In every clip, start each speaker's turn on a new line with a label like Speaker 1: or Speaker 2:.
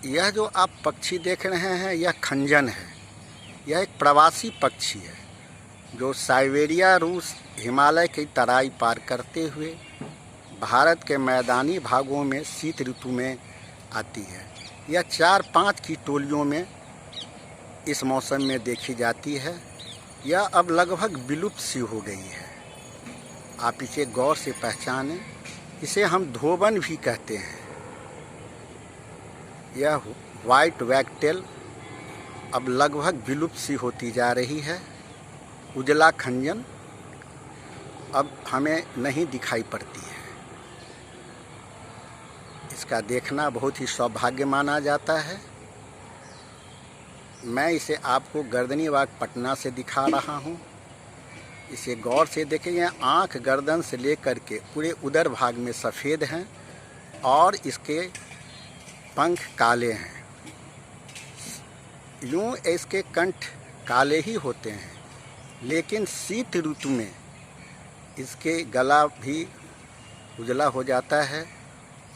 Speaker 1: यह जो आप पक्षी देख रहे हैं यह खंजन है। यह एक प्रवासी पक्षी है जो साइबेरिया, रूस, हिमालय की तराई पार करते हुए भारत के मैदानी भागों में शीत ऋतु में आती है। यह 4-5 की टोलियों में इस मौसम में देखी जाती है। यह अब लगभग विलुप्त सी हो गई है। आप इसे गौर से पहचानें। इसे हम धोबन भी कहते हैं। यह वाइट वैगटेल अब लगभग विलुप्त सी होती जा रही है। उजला खंजन अब हमें नहीं दिखाई पड़ती है। इसका देखना बहुत ही सौभाग्य माना जाता है। मैं इसे आपको गर्दनी बाग पटना से दिखा रहा हूँ। इसे गौर से देखें। यह आँख गर्दन से लेकर के पूरे उदर भाग में सफ़ेद हैं और इसके पंख काले हैं। यूँ इसके कंठ काले ही होते हैं, लेकिन शीत ऋतु में इसके गला भी उजला हो जाता है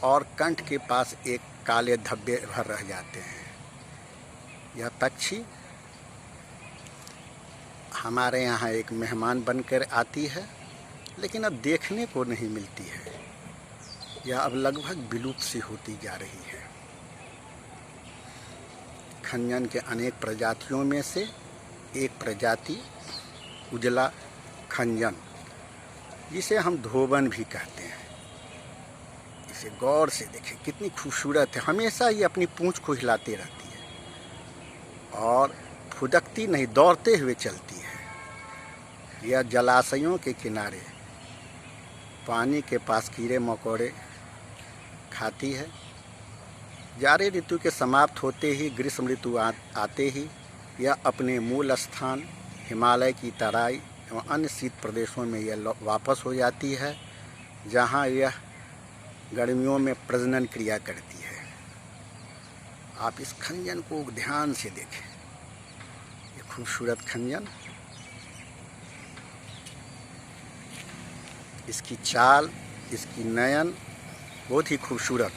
Speaker 1: और कंठ के पास एक काले धब्बे भर रह जाते हैं। यह पक्षी हमारे यहाँ एक मेहमान बनकर आती है, लेकिन अब देखने को नहीं मिलती है। यह अब लगभग विलुप्त सी होती जा रही है। खंजन के अनेक प्रजातियों में से एक प्रजाति उजला खंजन, जिसे हम धोबन भी कहते हैं। इसे गौर से देखें, कितनी खूबसूरत है। हमेशा ये अपनी पूंछ को हिलाते रहती है और फुदकती नहीं, दौड़ते हुए चलती है। यह जलाशयों के किनारे पानी के पास कीड़े मकोड़े खाती है। जाड़े ऋतु के समाप्त होते ही ग्रीष्म ऋतु आते ही यह अपने मूल स्थान हिमालय की तराई एवं अन्य शीत प्रदेशों में यह वापस हो जाती है, जहाँ यह गर्मियों में प्रजनन क्रिया करती है। आप इस खंजन को ध्यान से देखें। ये खूबसूरत खंजन, इसकी चाल, इसकी नयन बहुत ही खूबसूरत।